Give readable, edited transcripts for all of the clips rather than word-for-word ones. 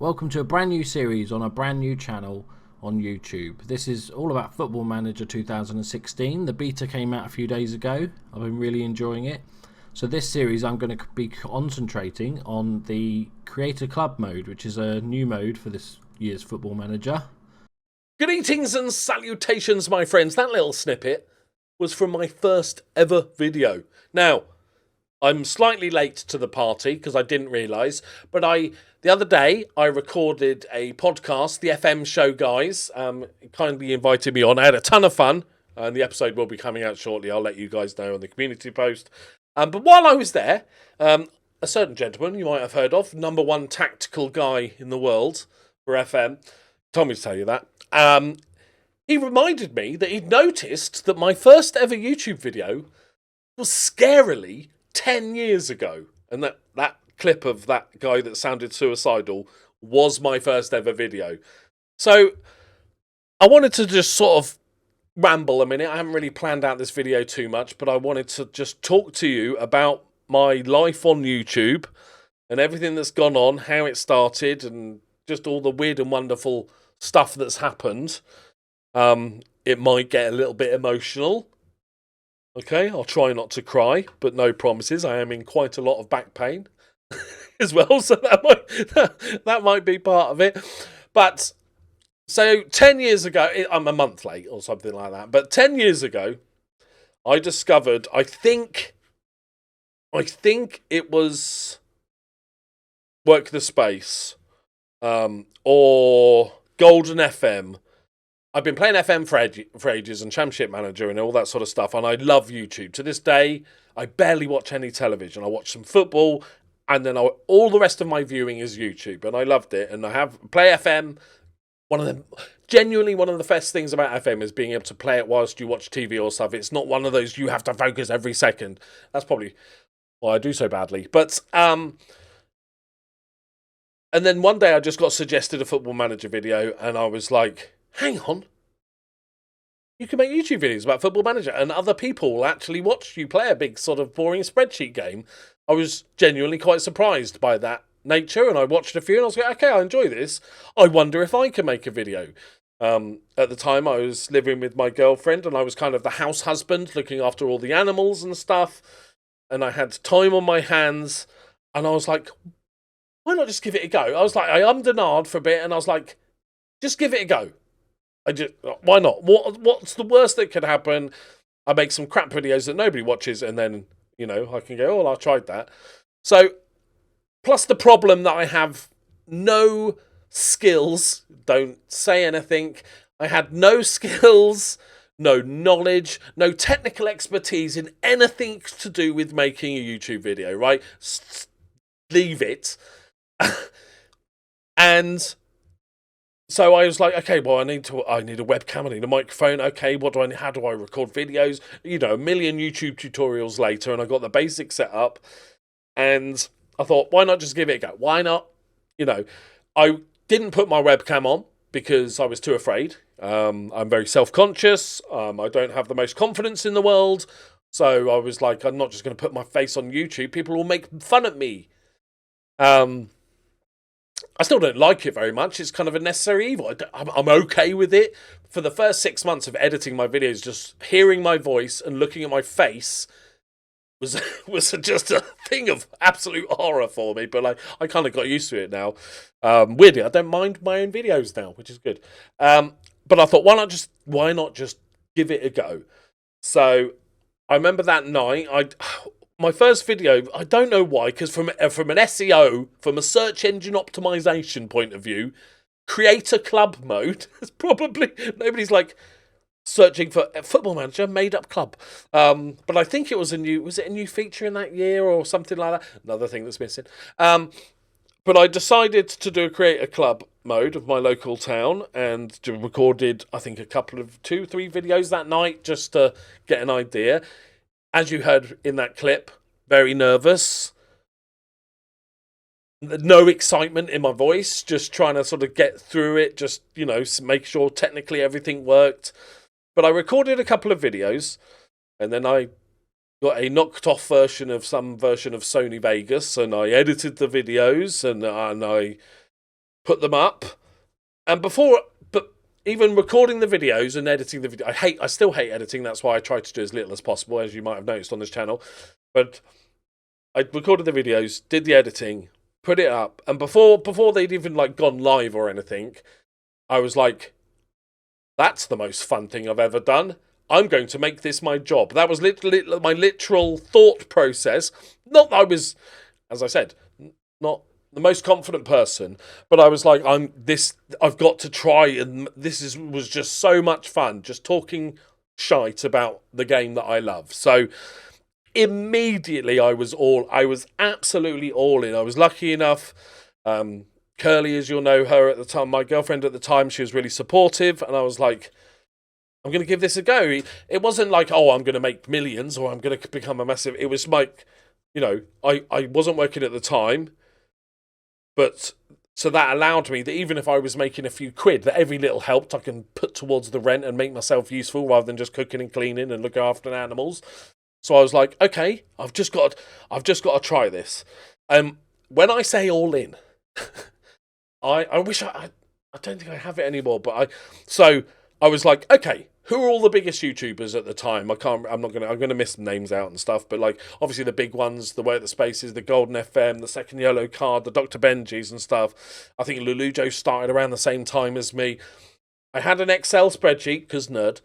Welcome to a brand new series on a brand new channel on YouTube. This is all about Football Manager 2016. The beta came out a few days ago. I've been really enjoying it. So this series I'm going to be concentrating on the Creator Club mode, which is a new mode for this year's Football Manager. Greetings and salutations, my friends. That little snippet was from my first ever video. Now, I'm slightly late to the party because I didn't realise, but the other day I recorded a podcast. The FM show guys kindly invited me on. I had a ton of fun, and the episode will be coming out shortly. I'll let you guys know on the community post. But while I was there, a certain gentleman you might have heard of, #1 tactical guy in the world for FM, told me to tell you that. He reminded me that he'd noticed that my first ever YouTube video was scarily 10 years ago. And that clip of that guy that sounded suicidal was my first ever video. So I wanted to just sort of ramble a minute. I haven't really planned out this video too much, but I wanted to just talk to you about my life on YouTube and everything that's gone on, how it started, and just all the weird and wonderful stuff that's happened. It might get a little bit emotional. Okay, I'll try not to cry, but no promises. I am in quite a lot of back pain as well, so that might be part of it. But so 10 years ago, I'm a month late or something like that. But 10 years ago, I discovered. I think it was Work the Space or Golden FM. I've been playing FM for ages and Championship Manager and all that sort of stuff, and I love YouTube. To this day, I barely watch any television. I watch some football, and then all the rest of my viewing is YouTube, and I loved it. And I have play FM. Genuinely one of the best things about FM is being able to play it whilst you watch TV or stuff. It's not one of those you have to focus every second. That's probably why I do so badly. But and then one day I just got suggested a Football Manager video, and I was like, hang on, you can make YouTube videos about Football Manager and other people will actually watch you play a big sort of boring spreadsheet game. I was genuinely quite surprised by that nature, and I watched a few and I was like, okay, I enjoy this. I wonder if I can make a video. At the time I was living with my girlfriend and I was kind of the house husband looking after all the animals and stuff, and I had time on my hands, and I was like, why not just give it a go? I was like, I ummed and ahed for a bit, and I was like, just give it a go. Why not? What's the worst that could happen? I make some crap videos that nobody watches, and then, I can go, oh, I tried that. So, plus the problem that I have no skills, don't say anything. I had no skills, no knowledge, no technical expertise in anything to do with making a YouTube video, right? Leave it. And so I was like, okay, well, I need a webcam, I need a microphone. Okay, how do I record videos? A million YouTube tutorials later, and I got the basics set up, and I thought, why not just give it a go? Why not? I didn't put my webcam on because I was too afraid. I'm very self-conscious. I don't have the most confidence in the world. So I was like, I'm not just going to put my face on YouTube. People will make fun of me. I still don't like it very much. It's kind of a necessary evil. I'm okay with it. For the first 6 months of editing my videos, just hearing my voice and looking at my face was just a thing of absolute horror for me. But I kind of got used to it now. Weirdly, I don't mind my own videos now, which is good. But I thought, why not just give it a go? So I remember that night, my first video, I don't know why, because from an SEO, from a search engine optimization point of view, Creator Club mode is probably, nobody's like searching for a Football Manager made up club. But I think it was a new feature in that year or something like that? Another thing that's missing. But I decided to do a Creator Club mode of my local town and recorded, I think, a couple of 2-3 videos that night just to get an idea. As you heard in that clip, very nervous. No excitement in my voice, just trying to sort of get through it, just, make sure technically everything worked. But I recorded a couple of videos, and then I got a knocked off version of some version of Sony Vegas, and I edited the videos, and I put them up. And but even recording the videos and editing the video, I still hate editing. That's why I try to do as little as possible, as you might have noticed on this channel. But I recorded the videos, did the editing, put it up, and before they'd even like gone live or anything, I was like, that's the most fun thing I've ever done. I'm going to make this my job. That was my literal thought process. Not that I was, as I said, not the most confident person, but I was like, I've got to try, and was just so much fun, just talking shite about the game that I love. So immediately I was absolutely all in. I was lucky enough. Curly, as you'll know her at the time, my girlfriend at the time, she was really supportive, and I was like, I'm going to give this a go. It wasn't like, oh, I'm going to make millions or I'm going to become a massive... It was like, I wasn't working at the time, but so that allowed me that even if I was making a few quid, that every little helped, I can put towards the rent and make myself useful rather than just cooking and cleaning and looking after animals. So I was like, okay, I've just got to try this. When I say all in, I wish I don't think I have it anymore, but I was like, okay, who are all the biggest YouTubers at the time? I'm going to miss some names out and stuff, but like obviously the big ones, the Way at the Spaces, the Golden FM, the Second Yellow Card, the Dr. Benjis and stuff. I think Lulujo started around the same time as me. I had an Excel spreadsheet because nerd,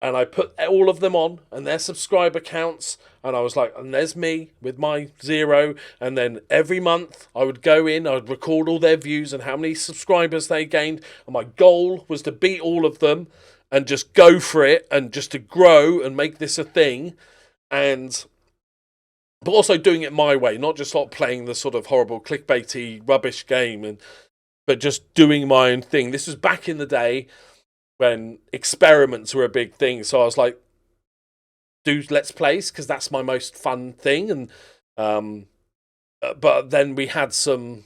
and I put all of them on and their subscriber counts, and I was like, and there's me with my 0, and then every month I would go in, I'd record all their views and how many subscribers they gained, and my goal was to beat all of them and just go for it and just to grow and make this a thing, but also doing it my way, not just sort of playing the sort of horrible clickbaity rubbish game, but just doing my own thing. This was back in the day when experiments were a big thing, so I was like, do Let's Plays, because that's my most fun thing, and but then we had some,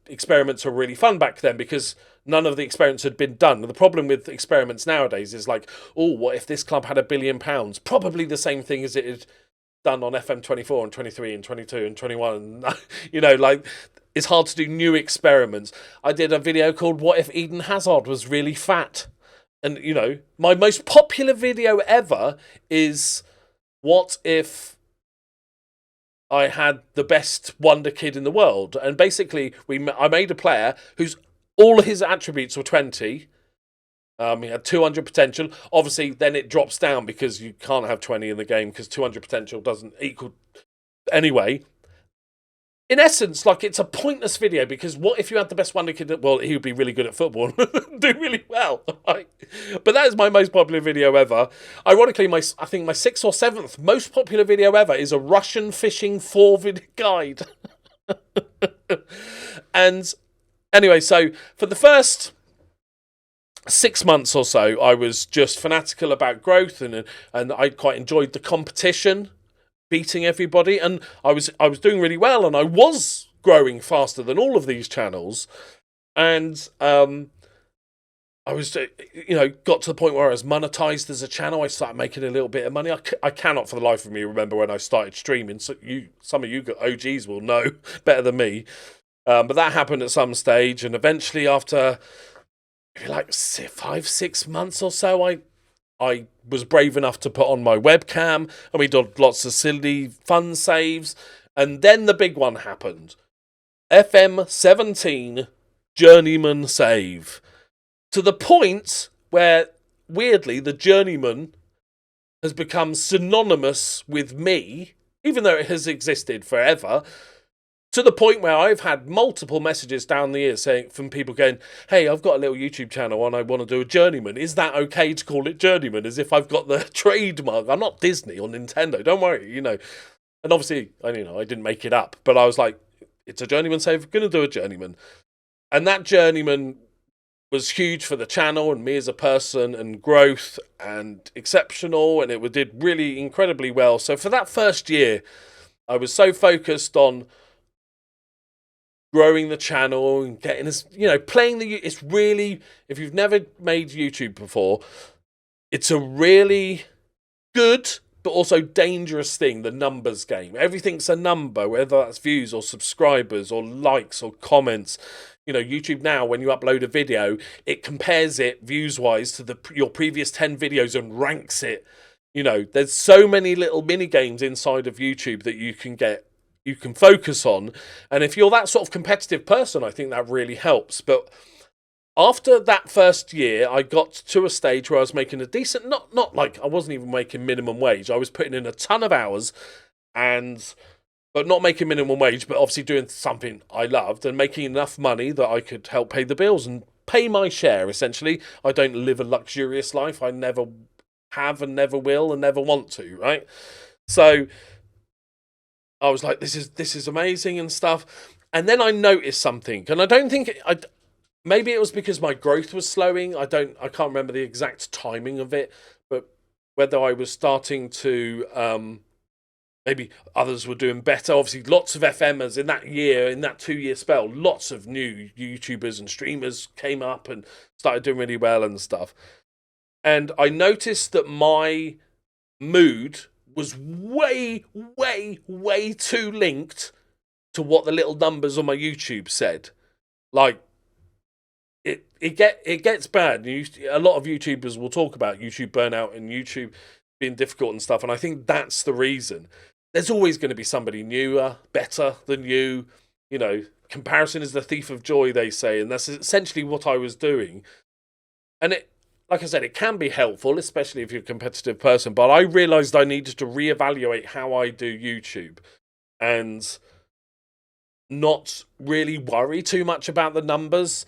experiments were really fun back then because none of the experiments had been done. The problem with experiments nowadays is like, oh, what if this club had £1 billion? Probably the same thing as it had done on FM24 and 23 and 22 and 21. Like, it's hard to do new experiments. I did a video called What If Eden Hazard Was Really Fat? And, my most popular video ever is what if I had the best wonder kid in the world? And basically, I made a player whose all his attributes were 20. He had 200 potential. Obviously, then it drops down because you can't have 20 in the game because 200 potential doesn't equal... Anyway, in essence, like, it's a pointless video because what if you had the best wonder kid? Well, he would be really good at football and do really well. Right? But that is my most popular video ever. Ironically, I think my 6th or 7th most popular video ever is a Russian fishing 4-video guide. And anyway, so for the first 6 months or so, I was just fanatical about growth, and I quite enjoyed the competition, beating everybody, and I was doing really well, and I was growing faster than all of these channels, and I was, got to the point where I was monetized as a channel. I started making a little bit of money. I cannot for the life of me remember when I started streaming. So some of you OGs will know better than me, but that happened at some stage, and eventually after like 5-6 months or so, I was brave enough to put on my webcam, and we did lots of silly fun saves, and then the big one happened. FM17 journeyman save. To the point where, weirdly, the journeyman has become synonymous with me, even though it has existed forever, to the point where I've had multiple messages down the years from people going, hey, I've got a little YouTube channel and I want to do a journeyman. Is that okay to call it journeyman? As if I've got the trademark. I'm not Disney or Nintendo. Don't worry, And obviously, I didn't make it up. But I was like, it's a journeyman save. I'm going to do a journeyman. And that journeyman was huge for the channel and me as a person and growth and exceptional. And it did really incredibly well. So for that first year, I was so focused on growing the channel and getting this, playing it's really, if you've never made YouTube before, it's a really good but also dangerous thing, the numbers game. Everything's a number, whether that's views or subscribers or likes or comments. You know, YouTube now, when you upload a video, it compares it views-wise to your previous 10 videos and ranks it. You know, there's so many little mini games inside of YouTube that you can focus on. And if you're that sort of competitive person, I think that really helps. But after that first year, I got to a stage where I was making a decent, not like I wasn't even making minimum wage. I was putting in a ton of hours but not making minimum wage, but obviously doing something I loved and making enough money that I could help pay the bills and pay my share, essentially. I don't live a luxurious life. I never have and never will and never want to, right? So I was like, this is amazing and stuff. And then I noticed something, and I don't think maybe it was because my growth was slowing. I can't remember the exact timing of it, but whether I was starting to maybe others were doing better. Obviously, lots of FMers in that 2-year spell, lots of new YouTubers and streamers came up and started doing really well and stuff. And I noticed that my mood was way, way, way too linked to what the little numbers on my YouTube said. Like, it gets bad. A lot of YouTubers will talk about YouTube burnout and YouTube being difficult and stuff, and I think that's the reason. There's always going to be somebody newer, better than you. You know, comparison is the thief of joy, they say, and that's essentially what I was doing. And like I said, it can be helpful, especially if you're a competitive person, but I realised I needed to reevaluate how I do YouTube and not really worry too much about the numbers.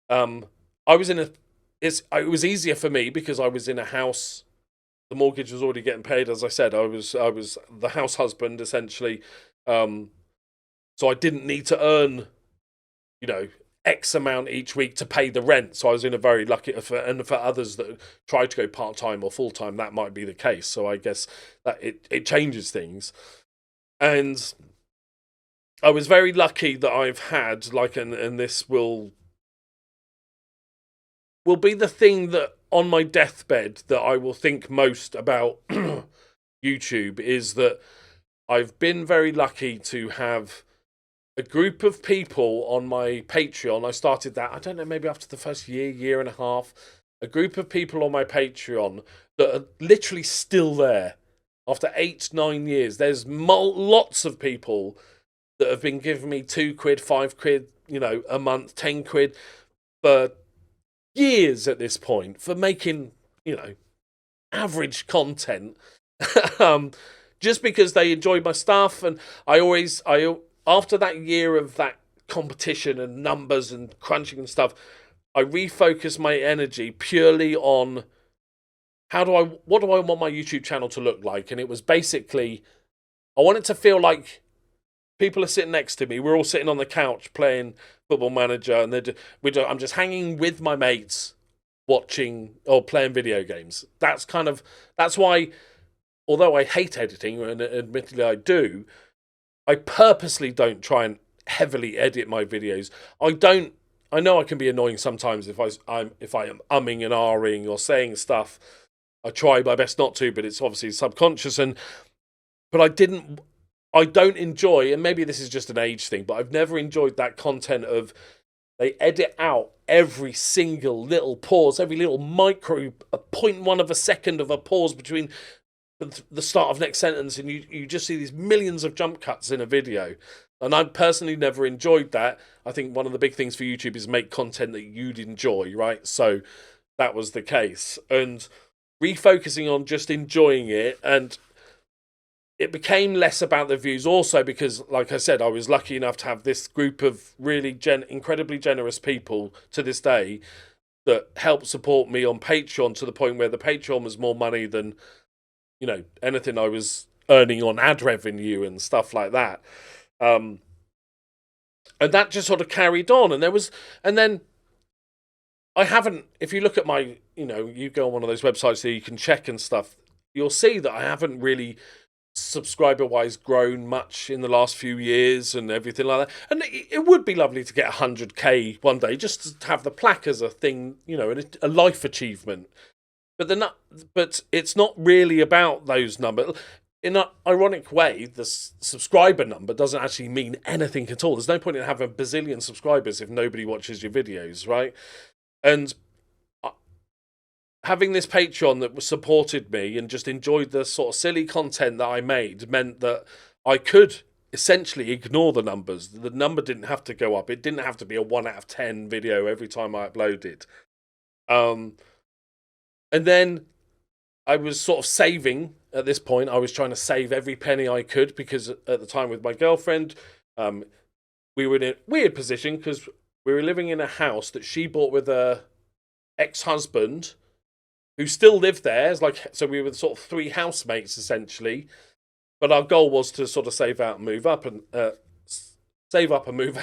It was easier for me because I was in a house. The mortgage was already getting paid, as I said. I was the house husband, essentially. So I didn't need to earn, you know, X amount each week to pay the rent. So I was in a very lucky, and for others that try to go part-time or full-time, that might be the case. So I guess that it changes things. And I was very lucky that I've had, like, and this will be the thing that on my deathbed that I will think most about YouTube, is that I've been very lucky to have a group of people on my Patreon. I started that, I don't know, maybe after the first year and a half, a group of people on my Patreon that are literally still there after 8-9 years. There's lots of people that have been giving me £2, £5, you know, a month, 10 quid for years at this point for making, you know, average content. Just because they enjoy my stuff. And I after that year of that competition and numbers and crunching and stuff, I refocused my energy purely on what do I want my YouTube channel to look like? And it was basically, I want it to feel like people are sitting next to me. We're all sitting on the couch playing Football Manager, and I'm just hanging with my mates, watching or playing video games. That's why, although I hate editing, and admittedly I do, I purposely don't try and heavily edit my videos. I know I can be annoying sometimes if I am umming and ahhing or saying stuff. I try my best not to, but it's obviously subconscious. But I don't enjoy, and maybe this is just an age thing, but I've never enjoyed that content of they edit out every single little pause, every little micro, a 0.1 of a second of a pause between the start of next sentence, and you just see these millions of jump cuts in a video. And I personally never enjoyed that. I think one of the big things for YouTube is make content that you'd enjoy, right? So that was the case. And refocusing on just enjoying it, and it became less about the views also because, like I said, I was lucky enough to have this group of really incredibly generous people to this day that helped support me on Patreon, to the point where the Patreon was more money than, you know, anything I was earning on ad revenue and stuff like that. And that just sort of carried on. And then I haven't, if you look at my, you know, you go on one of those websites that you can check and stuff, you'll see that I haven't really subscriber-wise grown much in the last few years and everything like that. And it would be lovely to get 100k one day, just to have the plaque as a thing, you know, a life achievement. but it's not really about those numbers. In an ironic way, the subscriber number doesn't actually mean anything at all. There's no point in having a bazillion subscribers if nobody watches your videos, right? And having this Patreon that supported me and just enjoyed the sort of silly content that I made meant that I could essentially ignore the numbers. The number didn't have to go up. It didn't have to be a 1 out of 10 video every time I uploaded. And then I was sort of saving at this point. I was trying to save every penny I could because at the time with my girlfriend, we were in a weird position because we were living in a house that she bought with her ex-husband who still lived there. So we were sort of 3 housemates essentially. But our goal was to sort of save up and move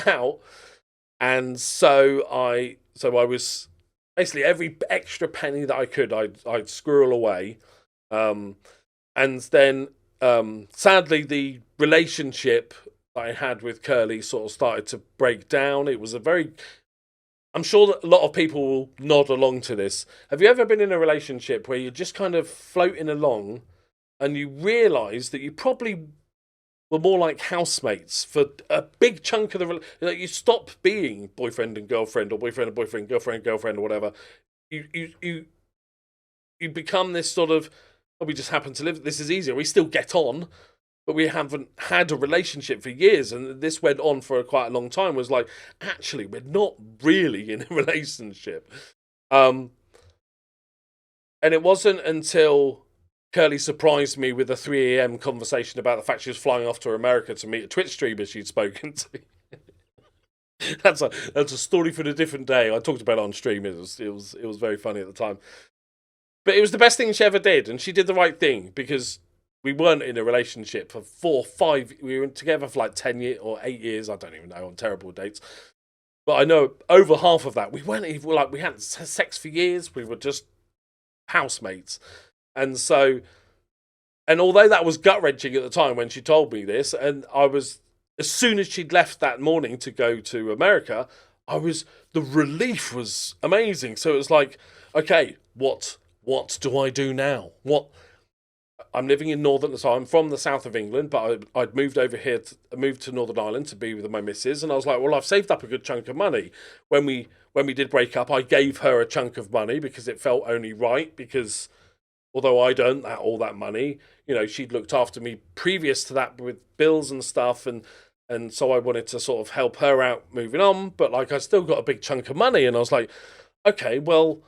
out. And so I was basically every extra penny that I could, I'd squirrel away. And then, sadly, the relationship that I had with Curly sort of started to break down. It was I'm sure that a lot of people will nod along to this. Have you ever been in a relationship where you're just kind of floating along and you realise that you probably were more like housemates for a big chunk of the you stop being boyfriend and girlfriend, or boyfriend and boyfriend, girlfriend or whatever. You become this sort of, oh, we just happen to live. This is easier. We still get on, but we haven't had a relationship for years, and this went on for quite a long time. Was like, actually, we're not really in a relationship. And it wasn't until Curly surprised me with a 3 a.m. conversation about the fact she was flying off to America to meet a Twitch streamer she'd spoken to. That's a story for a different day. I talked about it on stream. It was very funny at the time. But it was the best thing she ever did, and she did the right thing because we weren't in a relationship for 4, 5. We were together for like 10 years or 8 years. I don't even know, on terrible dates. But I know over half of that we weren't even we hadn't had sex for years. We were just housemates. And so, and although that was gut-wrenching at the time when she told me this, and as soon as she'd left that morning to go to America, the relief was amazing. So it was like, okay, what do I do now? I'm living in so I'm from the south of England, but I'd moved over here, moved to Northern Ireland to be with my missus, and I was like, well, I've saved up a good chunk of money. When we did break up, I gave her a chunk of money because it felt only right, because although I'd earned all that money, she'd looked after me previous to that with bills and stuff, and so I wanted to sort of help her out moving on, but I still got a big chunk of money, and I was like, okay, well,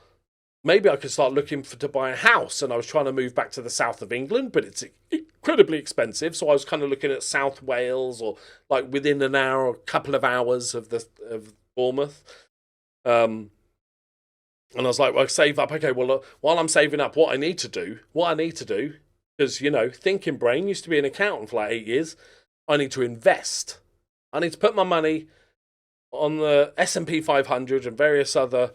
maybe I could start looking to buy a house. And I was trying to move back to the south of England, but it's incredibly expensive, so I was kind of looking at South Wales, or like within an hour or a couple of hours of Bournemouth. And I was like, well, save up. Okay, well, while I'm saving up, what I need to do, because, thinking brain used to be an accountant for like 8 years. I need to invest. I need to put my money on the S&P 500 and various other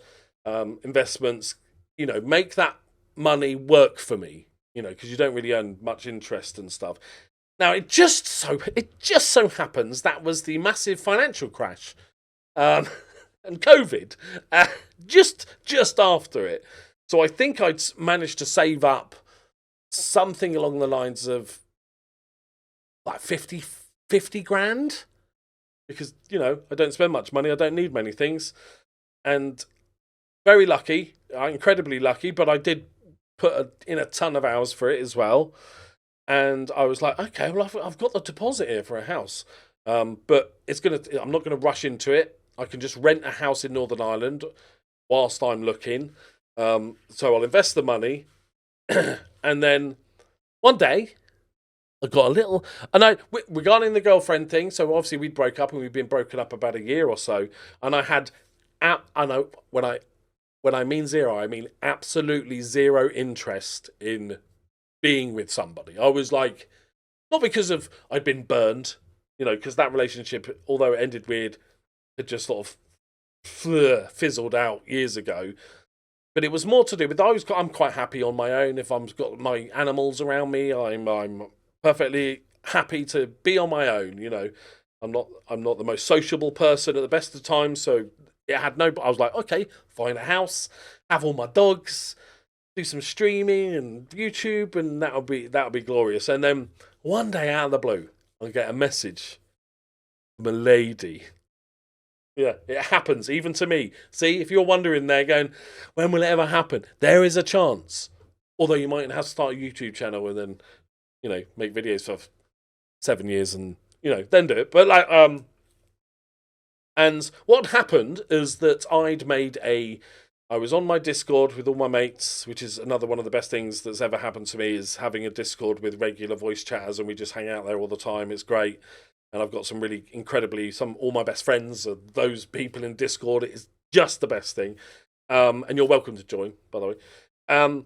investments, make that money work for me, because you don't really earn much interest and stuff. Now, it just so happens that was the massive financial crash. And COVID, just after it. So I think I'd managed to save up something along the lines of like 50 grand, because, I don't spend much money. I don't need many things. And very lucky, incredibly lucky, but I did put in a ton of hours for it as well. And I was like, okay, well, I've got the deposit here for a house. But I'm not going to rush into it. I can just rent a house in Northern Ireland whilst I'm looking. So I'll invest the money. And then one day, I got a little... And regarding the girlfriend thing, so obviously we broke up, and we've been broken up about a year or so. And I had... I know, when I mean zero, I mean absolutely zero interest in being with somebody. I was like... Not because I'd been burned, because that relationship, although it ended weird, it just sort of fizzled out years ago. But it was more to do with I'm quite happy on my own. If I've got my animals around me, I'm perfectly happy to be on my own. I'm not the most sociable person at the best of times, so I was like, okay, find a house, have all my dogs, do some streaming and YouTube, and that'll be glorious. And then one day out of the blue, I'll get a message from a lady. Yeah, it happens even to me. See, if you're wondering there, going, when will it ever happen? There is a chance. Although you might have to start a YouTube channel and then, make videos for 7 years and then do it. But and what happened is that I was on my Discord with all my mates, which is another one of the best things that's ever happened to me, is having a Discord with regular voice chatters, and we just hang out there all the time. It's great. And I've got some really all my best friends are those people in Discord. It is just the best thing. And you're welcome to join, by the way. And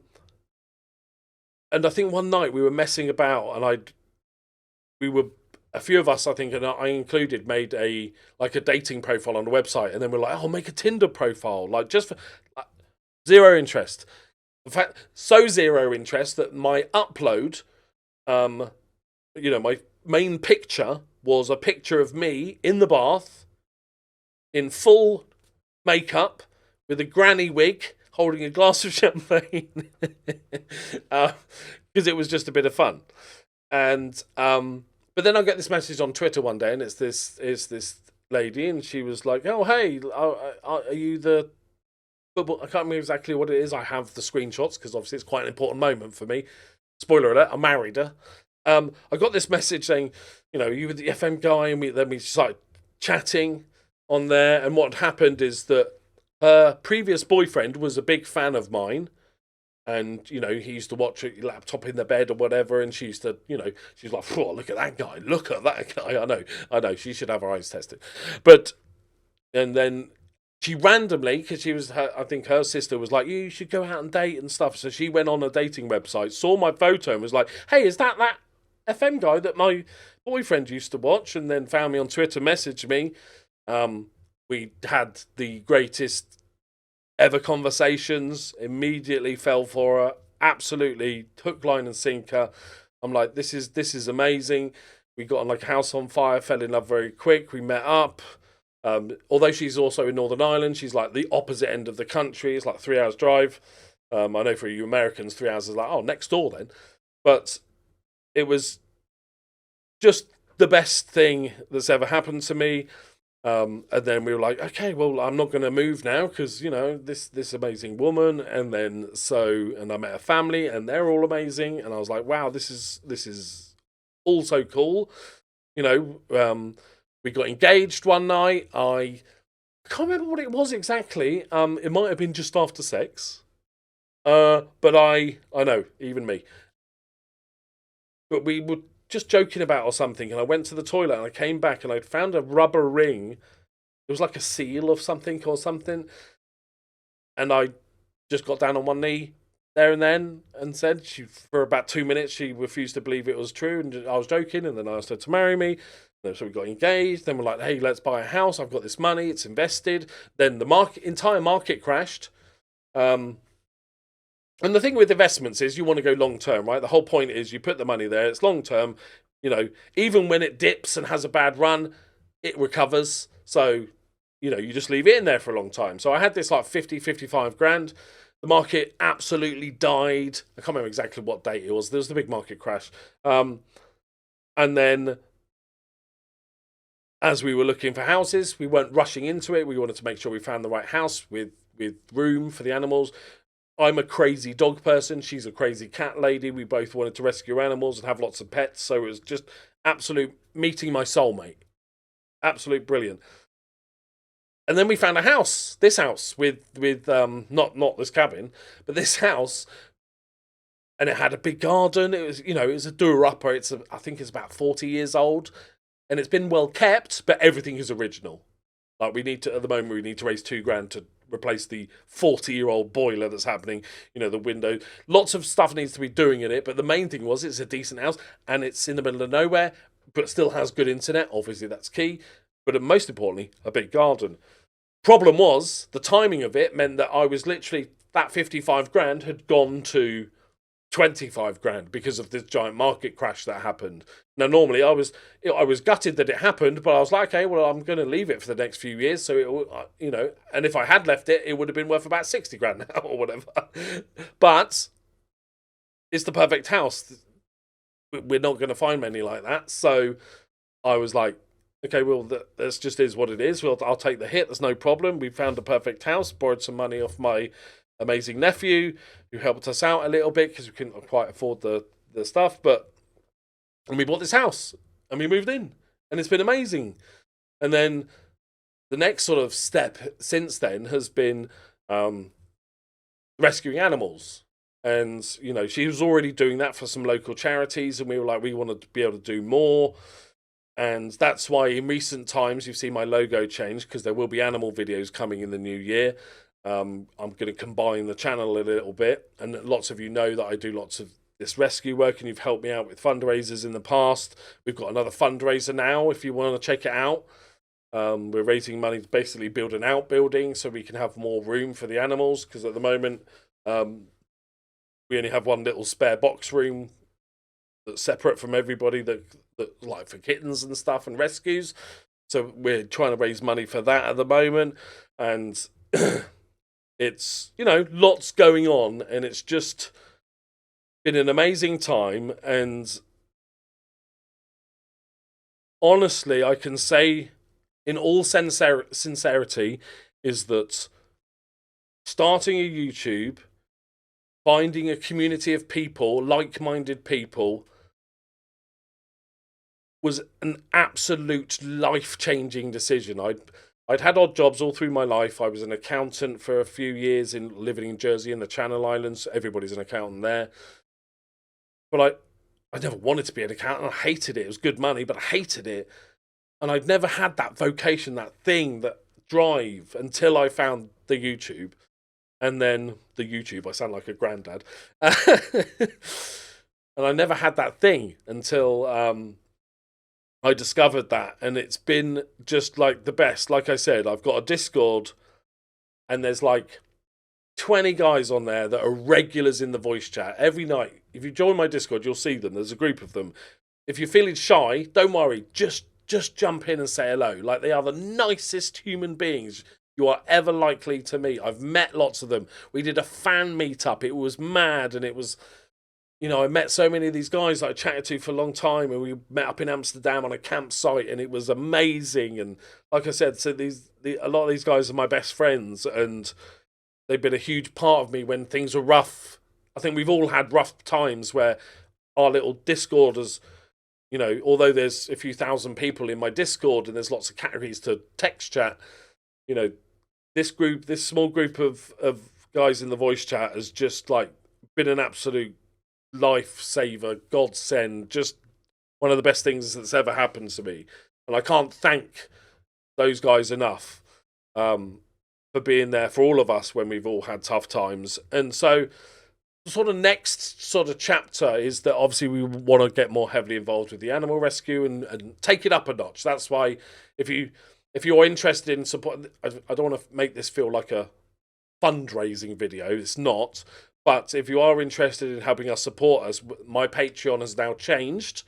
I think one night we were messing about, and a few of us, I think, and I included, made a dating profile on the website, and then we're like, oh, make a Tinder profile, just for zero interest. In fact, so zero interest that my upload, my main picture was a picture of me in the bath, in full makeup, with a granny wig, holding a glass of champagne, because it was just a bit of fun. And but then I get this message on Twitter one day, and it's this lady, and she was like, "Oh, hey, are you the football?" I can't remember exactly what it is. I have the screenshots because obviously it's quite an important moment for me. Spoiler alert: I married her. I got this message saying, you were the FM guy, and then we started chatting on there. And what happened is that her previous boyfriend was a big fan of mine. And, he used to watch a laptop in the bed or whatever. And she used to, she's like, oh, look at that guy. Look at that guy. I know. She should have her eyes tested. And then she randomly, because I think her sister was like, you should go out and date and stuff. So she went on a dating website, saw my photo and was like, hey, is that FM guy that my boyfriend used to watch? And then found me on Twitter, messaged me. We had the greatest ever conversations, immediately fell for her, absolutely hook, line and sinker. I'm like, this is amazing. We got on like a house on fire, fell in love very quick. We met up. Although she's also in Northern Ireland, she's like the opposite end of the country. It's like 3 hours drive. I know for you Americans, 3 hours is like, oh, next door then. But it was just the best thing that's ever happened to me. And then we were like, okay, well, I'm not going to move now because, this amazing woman. And then and I met a family and they're all amazing. And I was like, wow, this is all so cool. We got engaged one night. I can't remember what it was exactly. It might have been just after sex. But I know, even me. But we were just joking about or something, and I went to the toilet and I came back and I'd found a rubber ring. It was like a seal of something or something. And I just got down on one knee there and then and said, for about 2 minutes, she refused to believe it was true. And I was joking. And then I asked her to marry me. So we got engaged. Then we're like, hey, let's buy a house. I've got this money. It's invested. Then the entire market crashed. And the thing with investments is you want to go long term, right? The whole point is you put the money there. It's long term. Even when it dips and has a bad run, it recovers. So, you just leave it in there for a long time. So I had this like 55 grand. The market absolutely died. I can't remember exactly what date it was. There was the big market crash. And then as we were looking for houses, we weren't rushing into it. We wanted to make sure we found the right house with room for the animals. I'm a crazy dog person. She's a crazy cat lady. We both wanted to rescue animals and have lots of pets. So it was just absolute meeting my soulmate. Absolute brilliant. And then we found a house. This house with not this cabin, but this house. And it had a big garden. It was, it was a doer-upper. I think it's about 40 years old. And it's been well kept, but everything is original. Like at the moment, we need to raise £2,000 to replace the 40-year-old boiler that's happening, the window. Lots of stuff needs to be doing in it, but the main thing was it's a decent house and it's in the middle of nowhere, but still has good internet. Obviously, that's key. But most importantly, a big garden. Problem was, the timing of it meant that I was literally, that 55 grand had gone to 25 grand because of this giant market crash that happened. Now, normally I was gutted that it happened, but I was like, okay, well, I'm going to leave it for the next few years. So, and if I had left it, it would have been worth about 60 grand now or whatever. But it's the perfect house. We're not going to find many like that. So I was like, okay, well, this just is what it is. Well, I'll take the hit. There's no problem. We found a perfect house, borrowed some money off my amazing nephew who helped us out a little bit because we couldn't quite afford the stuff. And we bought this house and we moved in and it's been amazing. And then the next sort of step since then has been rescuing animals. And, she was already doing that for some local charities and we were like, we wanted to be able to do more. And that's why in recent times you've seen my logo change because there will be animal videos coming in the new year. I'm going to combine the channel a little bit, and lots of you know that I do lots of this rescue work and you've helped me out with fundraisers in the past. We've got another fundraiser now if you want to check it out. We're raising money to basically build an outbuilding so we can have more room for the animals because at the moment we only have one little spare box room that's separate from everybody that like for kittens and stuff and rescues. So we're trying to raise money for that at the moment, and it's lots going on, and it's just been an amazing time. And honestly, I can say in all sincerity is that starting a YouTube, finding a community of people, like-minded people, was an absolute life-changing decision. I'd had odd jobs all through my life. I was an accountant for a few years living in Jersey in the Channel Islands. Everybody's an accountant there. But I never wanted to be an accountant. I hated it. It was good money, but I hated it. And I'd never had that vocation, that thing, that drive until I found the YouTube. And then the YouTube, I sound like a granddad. And I never had that thing until I discovered that. And it's been just like the best. Like I said, I've got a Discord and there's like 20 guys on there that are regulars in the voice chat every night. If you join my Discord, you'll see them. There's a group of them. If you're feeling shy, don't worry. Just jump in and say hello. Like, they are the nicest human beings you are ever likely to meet. I've met lots of them. We did a fan meetup. It was mad, and it was, I met so many of these guys that I chatted to for a long time, and we met up in Amsterdam on a campsite, and it was amazing. And like I said, so a lot of these guys are my best friends, and they've been a huge part of me when things were rough. I think we've all had rough times where our little Discord has, although there's a few thousand people in my Discord and there's lots of categories to text chat, this small group of guys in the voice chat has just like been an absolute lifesaver, godsend, just one of the best things that's ever happened to me. And I can't thank those guys enough for being there for all of us when we've all had tough times. And so the sort of next sort of chapter is that obviously we want to get more heavily involved with the animal rescue and take it up a notch. That's why if you're interested in support, I don't want to make this feel like a fundraising video. It's not. But if you are interested in helping us support us, my Patreon has now changed.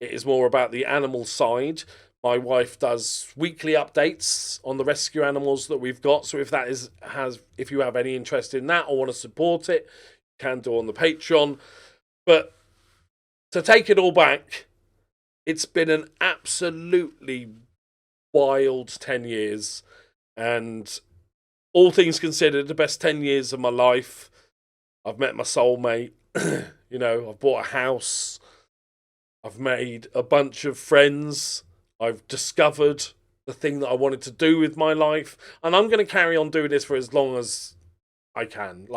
It is more about the animal side. My wife does weekly updates on the rescue animals that we've got. So if you have any interest in that or want to support it, you can do on the Patreon. But to take it all back, it's been an absolutely wild 10 years. And all things considered, the best 10 years of my life. I've met my soulmate. I've bought a house. I've made a bunch of friends. I've discovered the thing that I wanted to do with my life. And I'm going to carry on doing this for as long as I can.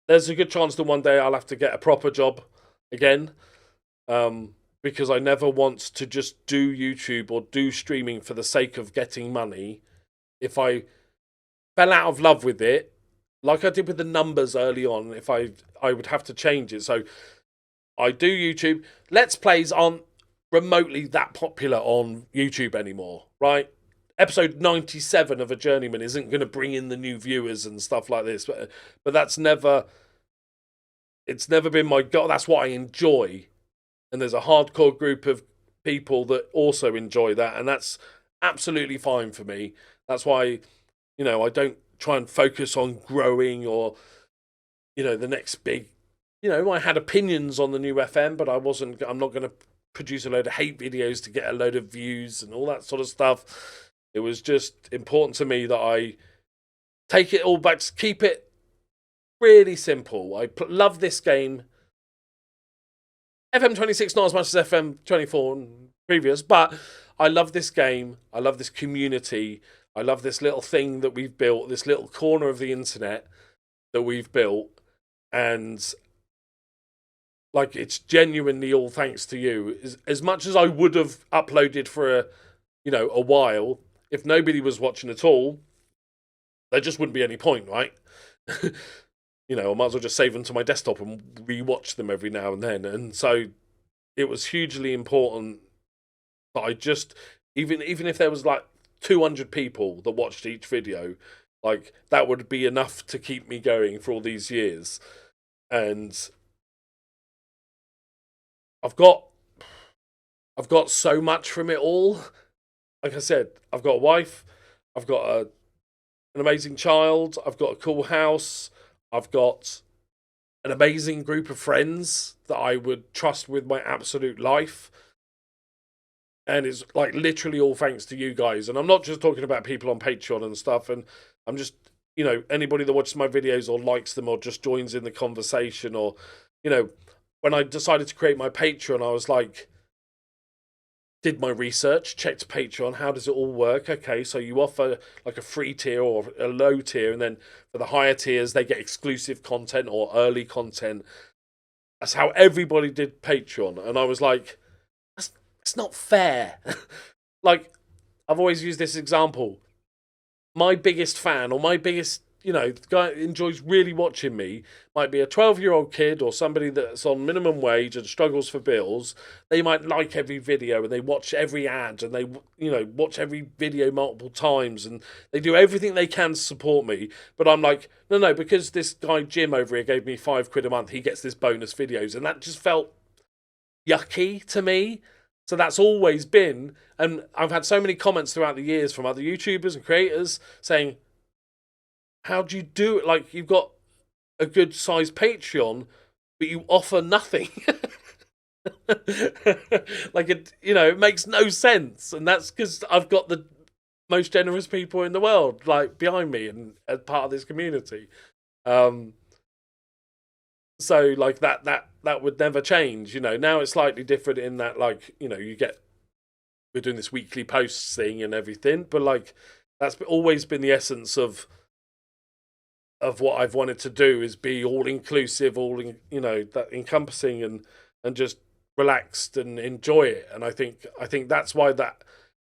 There's a good chance that one day I'll have to get a proper job again. Because I never want to just do YouTube or do streaming for the sake of getting money. If I fell out of love with it, like I did with the numbers early on, I would have to change it. So I do YouTube. Let's Plays aren't remotely that popular on YouTube anymore, right? Episode 97 of A Journeyman isn't going to bring in the new viewers and stuff like this. But that's never It's never been my goal. That's what I enjoy. And there's a hardcore group of people that also enjoy that. And that's absolutely fine for me. That's why, I don't try and focus on growing or, the next big, I had opinions on the new FM, but I'm not going to produce a load of hate videos to get a load of views and all that sort of stuff. It was just important to me that I take it all back, to keep it really simple. I love this game. FM26 not as much as FM24 and previous, but I love this game. I love this community. I love this little thing that we've built, this little corner of the internet that we've built. And like, it's genuinely all thanks to you. As much as I would have uploaded for a while, if nobody was watching at all, there just wouldn't be any point, right? I might as well just save them to my desktop and rewatch them every now and then. And so it was hugely important that I just, even if there was like 200 people that watched each video, like, that would be enough to keep me going for all these years. And I've got so much from it all. Like I said, I've got a wife, I've got an amazing child, I've got a cool house, I've got an amazing group of friends that I would trust with my absolute life. And it's like literally all thanks to you guys. And I'm not just talking about people on Patreon and stuff. And I'm just, anybody that watches my videos or likes them or just joins in the conversation, or, when I decided to create my Patreon, I was like, did my research, checked Patreon, how does it all work? Okay, so you offer like a free tier or a low tier, and then for the higher tiers, they get exclusive content or early content. That's how everybody did Patreon. And I was like, it's not fair. Like, I've always used this example. My biggest fan, or my biggest, the guy that enjoys really watching me, might be a 12-year-old kid or somebody that's on minimum wage and struggles for bills. They might like every video and they watch every ad and they, watch every video multiple times and they do everything they can to support me. But I'm like, no, because this guy Jim over here gave me £5 a month, he gets this bonus videos. And that just felt yucky to me. So that's always been, and I've had so many comments throughout the years from other YouTubers and creators saying, how do you do it? Like, you've got a good sized Patreon, but you offer nothing. Like, it makes no sense. And that's because I've got the most generous people in the world, like, behind me and as part of this community. So like that would never change, Now it's slightly different in that, like, we're doing this weekly posts thing and everything, but like, that's always been the essence of what I've wanted to do, is be all inclusive, that encompassing and just relaxed and enjoy it. And I think that's why that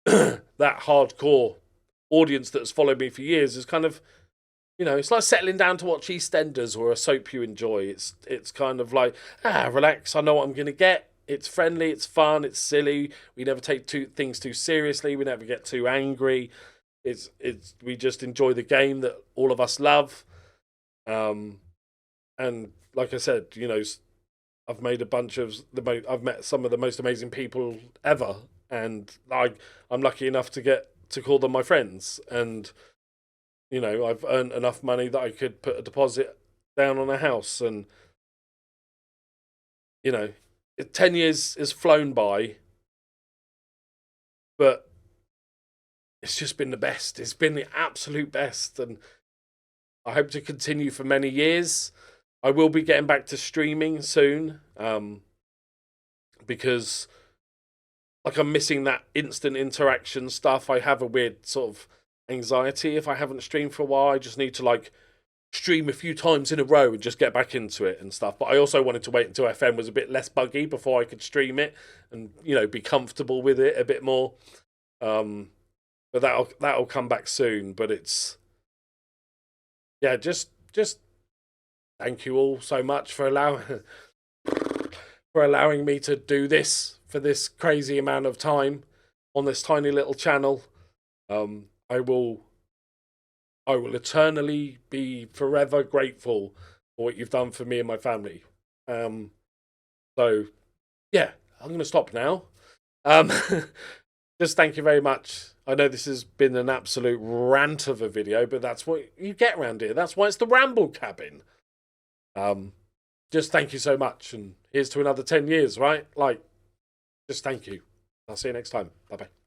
that hardcore audience that's followed me for years is kind of, it's like settling down to watch EastEnders or a soap you enjoy. It's kind of like, relax, I know what I'm going to get. It's friendly, it's fun, it's silly. We never take things too seriously. We never get too angry. We just enjoy the game that all of us love. And like I said, I've made a bunch of I've met some of the most amazing people ever, and I'm lucky enough to call them my friends. And I've earned enough money that I could put a deposit down on a house. And 10 years has flown by, but it's just been the best. It's been the absolute best, and I hope to continue for many years. I will be getting back to streaming soon, because like, I'm missing that instant interaction stuff. I have a weird sort of anxiety if I haven't streamed for a while. I just need to like stream a few times in a row and just get back into it and stuff. But I also wanted to wait until FM was a bit less buggy before I could stream it and be comfortable with it a bit more. But that'll come back soon. But it's, yeah, just thank you all so much for allowing me to do this for this crazy amount of time on this tiny little channel. I will eternally be forever grateful for what you've done for me and my family. So, yeah, I'm going to stop now. Just thank you very much. I know this has been an absolute rant of a video, but that's what you get around here. That's why it's the Ramble Cabin. Just thank you so much, and here's to another 10 years, right? Like, just thank you. I'll see you next time. Bye-bye.